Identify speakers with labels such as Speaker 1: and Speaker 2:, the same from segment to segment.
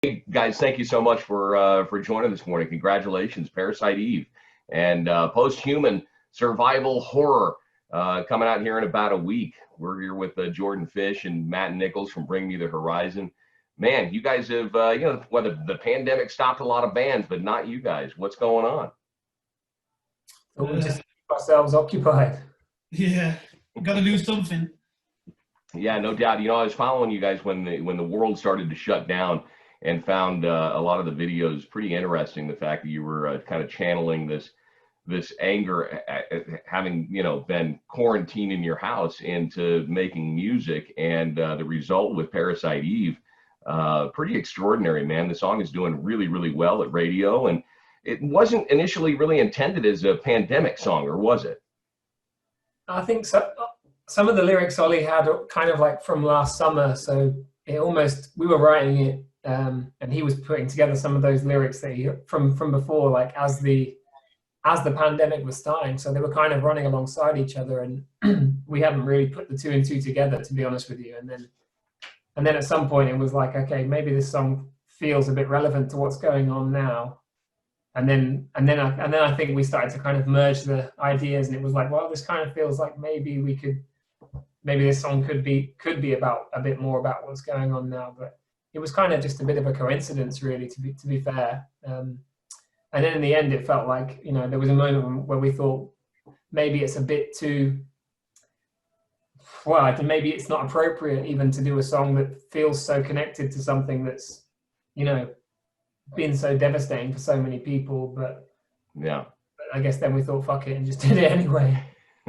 Speaker 1: Hey guys, thank you so much for joining this morning. Congratulations, Parasite Eve and Post-Human Survival Horror coming out here in about a week. We're here with Jordan Fish and Matt Nicholls from Bring Me the Horizon. Man, you guys have whether the pandemic stopped a lot of bands, but not you guys. What's going on?
Speaker 2: But we just keep ourselves occupied.
Speaker 3: Yeah, got to do something.
Speaker 1: Yeah, no doubt. I was following you guys when the world started to shut down, and found a lot of the videos pretty interesting. The fact that you were kind of channeling this anger at having been quarantined in your house into making music, and the result with Parasite Eve, pretty extraordinary, man. The song is doing really, really well at radio, and it wasn't initially really intended as a pandemic song, or was it?
Speaker 2: I think so. Some of the lyrics Ollie had are kind of like from last summer, so we were writing it, and he was putting together some of those lyrics that he from before, like as the pandemic was starting. So they were kind of running alongside each other, and we hadn't really put the two and two together, to be honest with you. And then at some point it was like, okay, maybe this song feels a bit relevant to what's going on now. And then I think we started to kind of merge the ideas, and it was like, well, this kind of feels like maybe this song could be about a bit more about what's going on now. But it was kind of just a bit of a coincidence, really, to be fair. And then in the end, it felt like, there was a moment where we thought maybe it's a bit too, well, maybe it's not appropriate even to do a song that feels so connected to something that's, been so devastating for so many people. But
Speaker 1: Yeah.
Speaker 2: I guess then we thought, fuck it, and just did it anyway.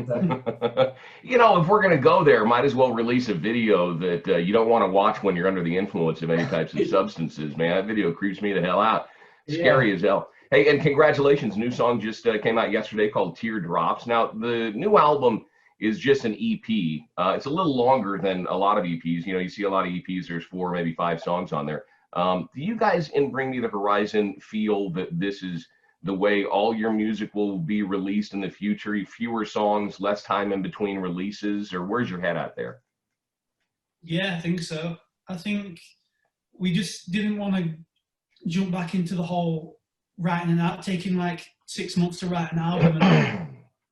Speaker 2: So.
Speaker 1: If we're going to go there, might as well release a video that you don't want to watch when you're under the influence of any types of substances, man. That video creeps me the hell out. Scary as hell. Hey, and congratulations. New song just came out yesterday called Teardrops. Now, the new album is just an EP. It's a little longer than a lot of EPs. You see a lot of EPs, there's 4, maybe 5 songs on there. Do you guys in Bring Me the Horizon feel that this is the way all your music will be released in the future? Fewer songs, less time in between releases, or where's your head at there?
Speaker 3: Yeah, I think so. I think we just didn't want to jump back into the whole writing and out, taking like 6 months to write an album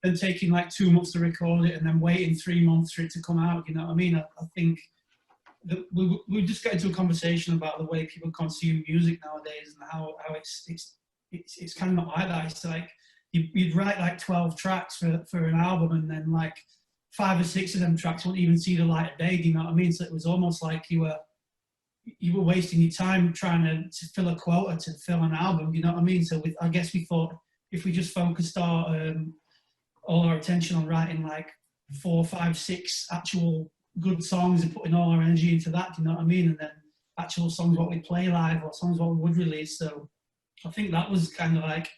Speaker 3: and taking like 2 months to record it and then waiting 3 months for it to come out. You know what I mean? I think that we just got into a conversation about the way people consume music nowadays, and how it's kind of not like that. It's like you'd write like 12 tracks for an album, and then like 5 or 6 of them tracks won't even see the light of day. Do you know what I mean? So it was almost like you were wasting your time trying to fill a quota to fill an album. You know what I mean? So I guess we thought if we just focused all our attention on writing like 4, 5, 6 actual good songs and putting all our energy into that, you know what I mean? And then actual songs what we play live, or songs what we would release. So I think that was kind of like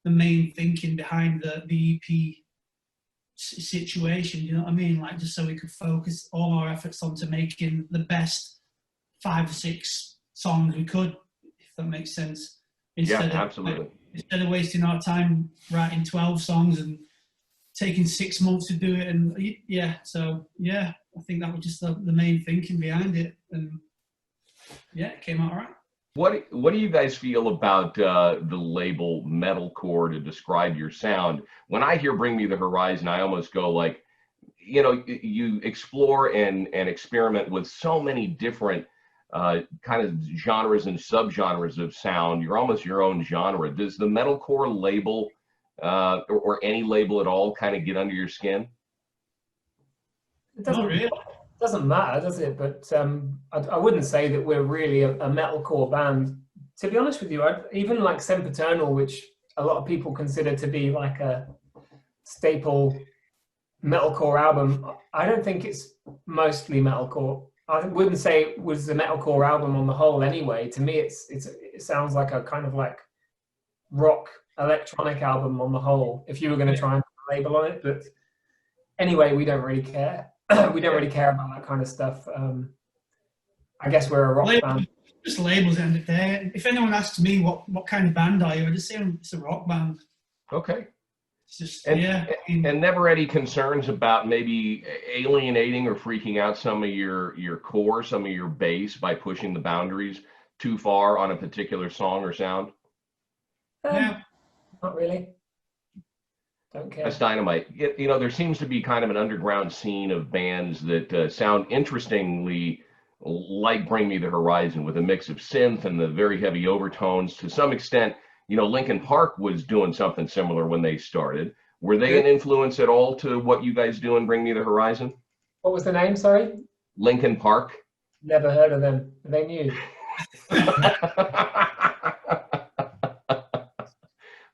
Speaker 3: the main thinking behind the EP situation, you know what I mean? Like, just so we could focus all our efforts onto making the best 5 or 6 songs we could, if that makes sense.
Speaker 1: Absolutely.
Speaker 3: Instead of wasting our time writing 12 songs and taking 6 months to do it. And I think that was just the main thinking behind it. And yeah, it came out all right.
Speaker 1: What do you guys feel about the label Metalcore to describe your sound? When I hear Bring Me the Horizon, I almost go like, you explore and experiment with so many different kind of genres and subgenres of sound. You're almost your own genre. Does the Metalcore label or any label at all kind of get under your skin?
Speaker 2: It doesn't matter, does it? But I wouldn't say that we're really a metalcore band. To be honest with you, even like Sempiternal, which a lot of people consider to be like a staple metalcore album, I don't think it's mostly metalcore. I wouldn't say it was the metalcore album on the whole anyway. To me, it sounds like a kind of like rock electronic album on the whole, if you were going to try and put a label on it. But anyway, we don't really care. We don't really care about that kind of stuff. I guess we're a rock band.
Speaker 3: Just labels at the end of the day. If anyone asks me what kind of band are you, I just say it's a rock band.
Speaker 1: Okay.
Speaker 3: It's just,
Speaker 1: and never any concerns about maybe alienating or freaking out some of your core, some of your base by pushing the boundaries too far on a particular song or sound?
Speaker 3: No.
Speaker 2: Not really. Don't care.
Speaker 1: That's dynamite. You know, there seems to be kind of an underground scene of bands that sound interestingly like Bring Me the Horizon, with a mix of synth and the very heavy overtones. To some extent, you know, Linkin Park was doing something similar when they started. Were they an influence at all to what you guys do in Bring Me the Horizon?
Speaker 2: What was the name, sorry?
Speaker 1: Linkin Park?
Speaker 2: Never heard of them. Are they new?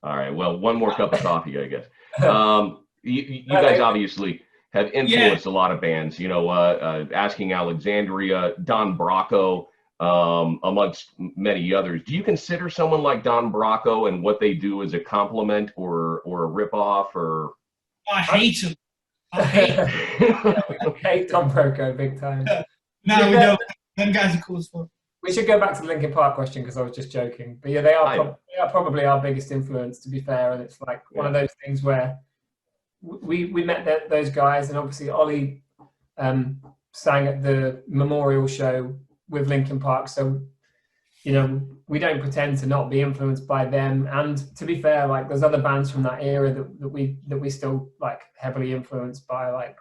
Speaker 1: All right. Well, one more cup of coffee, I guess. You guys obviously have influenced a lot of bands. You know, Asking Alexandria, Don Bracco, amongst many others. Do you consider someone like Don Bracco and what they do as a compliment or a ripoff? Or
Speaker 3: I hate him. I hate him.
Speaker 2: I hate Don Bracco big time.
Speaker 3: No, we don't. Them guys are cool as fuck.
Speaker 2: We should go back to the Linkin Park question because I was just joking. But yeah, they are probably our biggest influence, to be fair. And it's like one of those things where we met those guys, and obviously Ollie sang at the memorial show with Linkin Park. So, you know, we don't pretend to not be influenced by them. And to be fair, like there's other bands from that era that we still like heavily influenced by. Like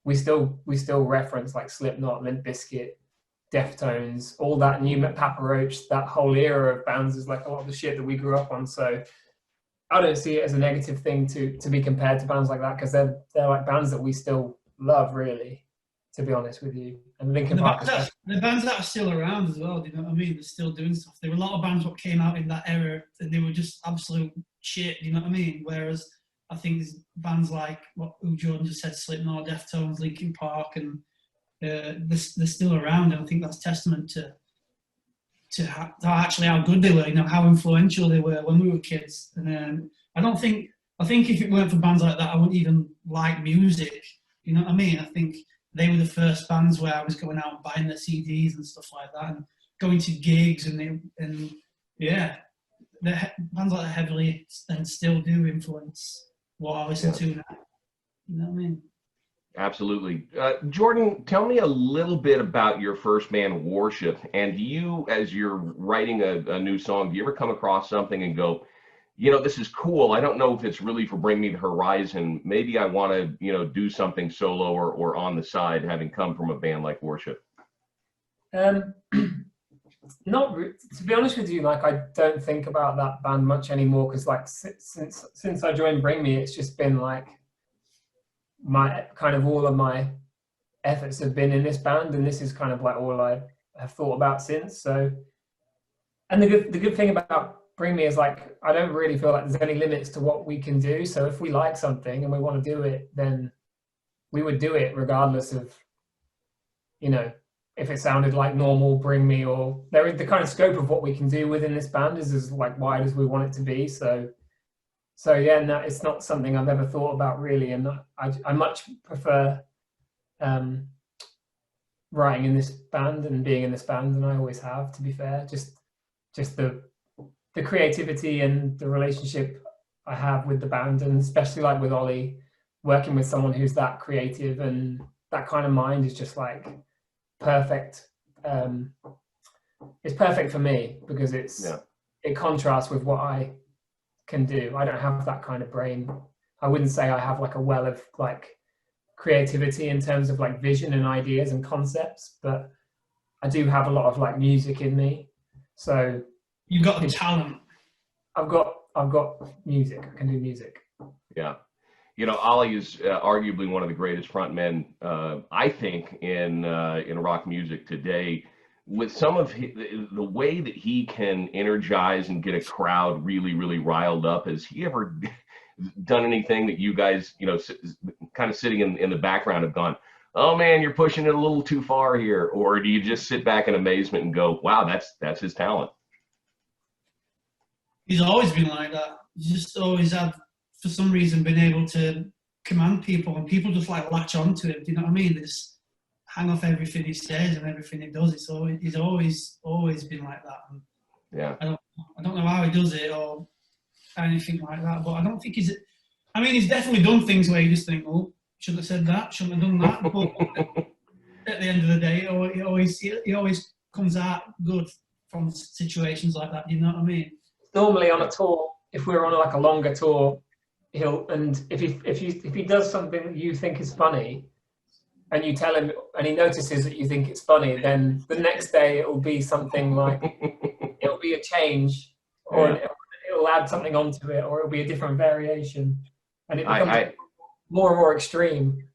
Speaker 2: we still reference like Slipknot, Limp Bizkit, Deftones, all that new Papa Roach, that whole era of bands is like a lot of the shit that we grew up on. So I don't see it as a negative thing to be compared to bands like that, because they're like bands that we still love, really, to be honest with you. And Linkin Park,
Speaker 3: the bands that are still around as well, do you know what I mean? They're still doing stuff. There were a lot of bands that came out in that era and they were just absolute shit, do you know what I mean? Whereas I think bands like what Jordan just said, Slipknot, Deftones, Linkin Park, and they're still around, and I think that's testament to actually how good they were, you know, how influential they were when we were kids. And I think if it weren't for bands like that, I wouldn't even like music, you know what I mean? I think they were the first bands where I was going out and buying their CDs and stuff like that, and going to gigs, and yeah, the bands like that heavily and still do influence what I listen to now, you know what I mean?
Speaker 1: Absolutely. Jordan, tell me a little bit about your first band, Worship. And do you, as you're writing a new song, do you ever come across something and go, you know, this is cool. I don't know if it's really for Bring Me the Horizon. Maybe I want to, you know, do something solo or on the side, having come from a band like Worship.
Speaker 2: Not to be honest with you, like I don't think about that band much anymore, because like since I joined Bring Me, it's just been like my kind of all of my efforts have been in this band, and this is kind of like all I have thought about since. So, and the good thing about Bring Me is like I don't really feel like there's any limits to what we can do. So if we like something and we want to do it, then we would do it regardless of, you know, if it sounded like normal Bring Me, or the kind of scope of what we can do within this band is as like wide as we want it to be. So yeah, no, it's not something I've ever thought about really, and I much prefer writing in this band and being in this band than I always have, to be fair. Just the creativity and the relationship I have with the band, and especially like with Ollie, working with someone who's that creative and that kind of mind is just like perfect. It's perfect for me because it contrasts with what I can do. I don't have that kind of brain. I wouldn't say I have like a well of like creativity in terms of like vision and ideas and concepts, but I do have a lot of like music in me. So
Speaker 3: you've got the talent.
Speaker 1: I've
Speaker 3: got
Speaker 2: music. I can do music.
Speaker 1: Yeah. You know, Ollie is arguably one of the greatest frontmen, I think, in rock music today. With some of the way that he can energize and get a crowd really, really riled up, has he ever done anything that you guys, you know, kind of sitting in the background have gone, oh man, you're pushing it a little too far here? Or do you just sit back in amazement and go, wow, that's his talent?
Speaker 3: He's always been like that. He's just always have, for some reason, been able to command people, and people just like latch onto him. Do you know what I mean? They just hang off everything he says and everything he does. He's always been like that. And
Speaker 1: yeah.
Speaker 3: I don't know how he does it or anything like that, but I don't think he's definitely done things where you just think, oh, shouldn't have said that, shouldn't have done that. But at the end of the day, he always comes out good from situations like that. You know what I mean?
Speaker 2: Normally on a tour, if we're on like a longer tour, if he does something that you think is funny, and you tell him, and he notices that you think it's funny, then the next day it will be something like, it'll be a change, or it'll add something onto it, or it'll be a different variation, and it becomes more and more extreme.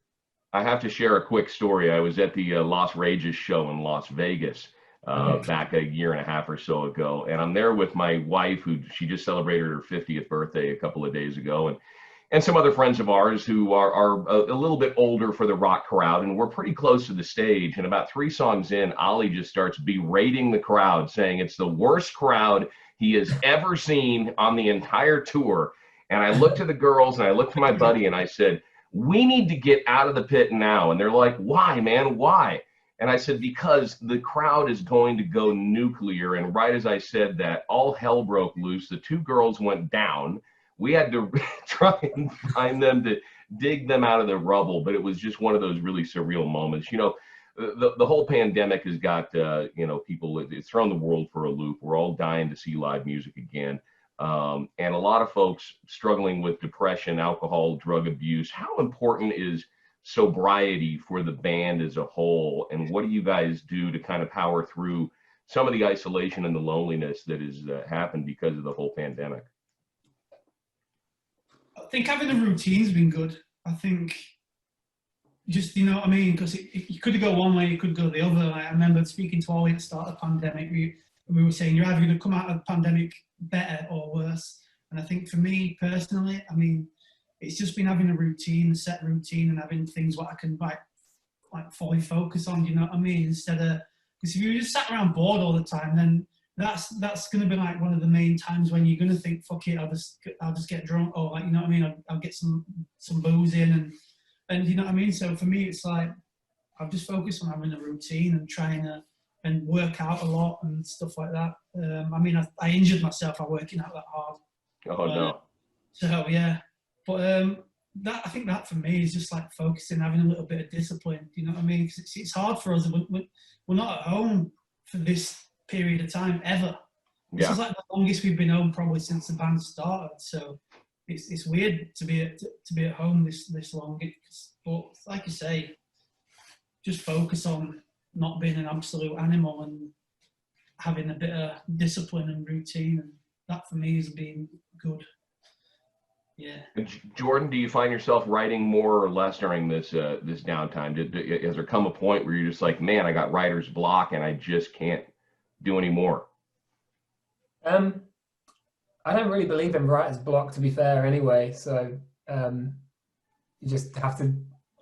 Speaker 1: I have to share a quick story. I was at the Los Rages show in Las Vegas back a year and a half or so ago, and I'm there with my wife, who she just celebrated her 50th birthday a couple of days ago, and some other friends of ours who are a little bit older for the rock crowd, and we're pretty close to the stage. And about 3 songs in, Ollie just starts berating the crowd, saying it's the worst crowd he has ever seen on the entire tour. And I looked to the girls and I looked to my buddy and I said, we need to get out of the pit now. And they're like, why, man? Why? And I said, because the crowd is going to go nuclear. And right as I said that, all hell broke loose. The 2 girls went down. We had to try and find them to dig them out of the rubble. But it was just one of those really surreal moments. You know, the whole pandemic has got, you know, people, it's thrown the world for a loop. We're all dying to see live music again. And a lot of folks struggling with depression, alcohol, drug abuse. How important is sobriety for the band as a whole? And what do you guys do to kind of power through some of the isolation and the loneliness that has happened because of the whole pandemic?
Speaker 3: I think having a routine's been good. I think just, you know what I mean? Because you could go one way, you could go the other. Like, I remember speaking to Ollie at the start of the pandemic. We were saying you're either going to come out of the pandemic better or worse. And I think for me personally, I mean, it's just been having a routine, a set routine, and having things what I can like fully focus on. You know what I mean? Instead of, because if you just sat around bored all the time, then that's going to be like one of the main times when you're going to think, fuck it, I'll just get drunk, or like, you know what I mean? I'll get some booze in, and you know what I mean? So for me, it's like I've just focused on having a routine and trying to and work out a lot and stuff like that. I mean, I injured myself by working out that hard.
Speaker 1: Oh no.
Speaker 3: So yeah, but that, I think that for me is just like focusing, having a little bit of discipline. You know what I mean? 'Cause it's hard for us. We're not at home for this period of time ever. This is like the longest we've been home probably since the band started. So it's weird to be at home this long. But like you say, just focus on not being an absolute animal and having a bit of discipline and routine, and that for me has been good. Yeah.
Speaker 1: Jordan, do you find yourself writing more or less during this this downtime? Has there come a point where you're just like, man, I got writer's block and I just can't do any more?
Speaker 2: I don't really believe in writer's block, to be fair, anyway. So you just have to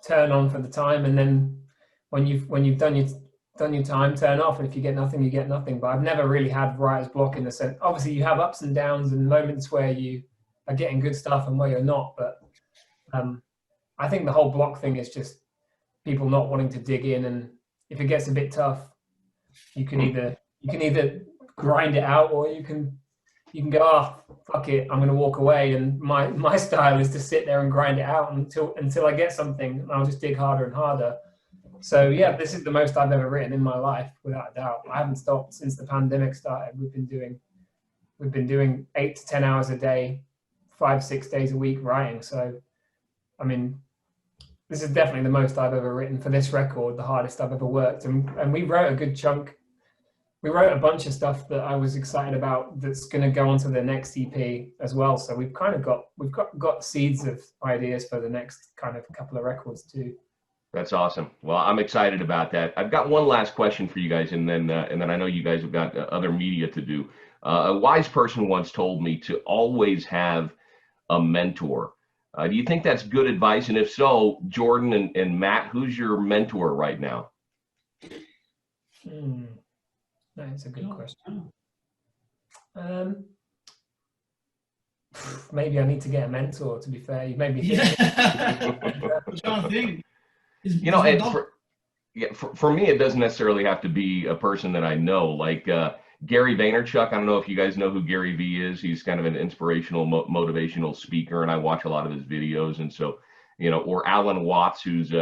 Speaker 2: turn on for the time, and then when you've done your time, turn off. And if you get nothing, you get nothing. But I've never really had writer's block in the sense. Obviously, you have ups and downs and moments where you are getting good stuff and where you're not. But I think the whole block thing is just people not wanting to dig in. And if it gets a bit tough, you can either grind it out, or you can go, oh, fuck it, I'm going to walk away. And my style is to sit there and grind it out until I get something, and I'll just dig harder and harder. So yeah, this is the most I've ever written in my life, without a doubt. I haven't stopped since the pandemic started. We've been doing 8 to 10 hours a day, 5-6 days a week writing. So, I mean, this is definitely the most I've ever written for this record, the hardest I've ever worked. And we wrote a good chunk. We wrote a bunch of stuff that I was excited about that's going to go onto the next EP as well. So we've kind of got seeds of ideas for the next kind of couple of records too.
Speaker 1: That's awesome. Well, I'm excited about that. I've got one last question for you guys, and then I know you guys have got other media to do. A wise person once told me to always have a mentor. Do you think that's good advice? And if so, Jordan and Matt, who's your mentor right now?
Speaker 2: That's a good question. Maybe I need to get a mentor, to be fair. You made me think.
Speaker 3: I'm trying to think.
Speaker 1: You know, for me, it doesn't necessarily have to be a person that I know. Like Gary Vaynerchuk, I don't know if you guys know who Gary V is. He's kind of an inspirational, motivational speaker, and I watch a lot of his videos. And so, you know, or Alan Watts, who's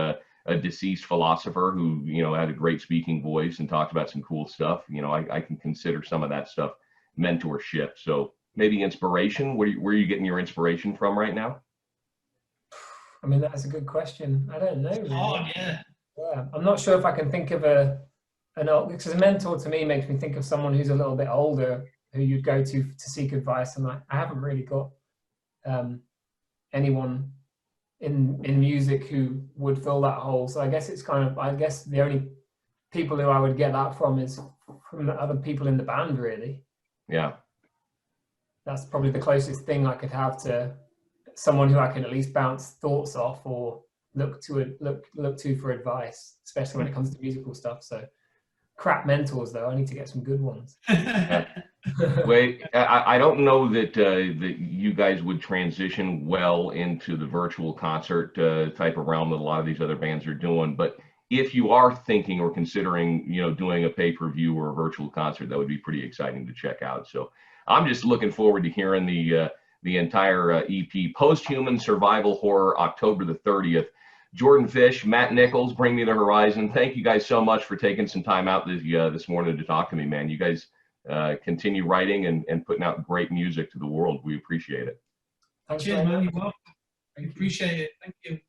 Speaker 1: a deceased philosopher who, you know, had a great speaking voice and talked about some cool stuff, you know, I can consider some of that stuff mentorship. So maybe inspiration. Where are you getting your inspiration from right now?
Speaker 2: I mean, that's a good question. I don't know. Really.
Speaker 3: Hard, yeah.
Speaker 2: Yeah, I'm not sure if I can think of an old, because a mentor to me makes me think of someone who's a little bit older who you'd go to seek advice, and I haven't really got anyone in music who would fill that hole. So I guess it's kind of, I guess the only people who I would get that from is from the other people in the band, really.
Speaker 1: Yeah.
Speaker 2: That's probably the closest thing I could have to someone who I can at least bounce thoughts off or look to for advice, especially when it comes to musical stuff. So crap mentors though, I need to get some good ones.
Speaker 1: Wait, I don't know that that you guys would transition well into the virtual concert type of realm that a lot of these other bands are doing. But if you are thinking or considering, you know, doing a pay-per-view or a virtual concert, that would be pretty exciting to check out. So I'm just looking forward to hearing the entire EP, Post-Human Survival Horror, October the 30th. Jordan Fish, Matt Nicholls, Bring Me the Horizon. Thank you guys so much for taking some time out this morning to talk to me, man. You guys continue writing and putting out great music to the world. We appreciate it.
Speaker 3: Cheers, man. You're welcome. I appreciate it. Thank you.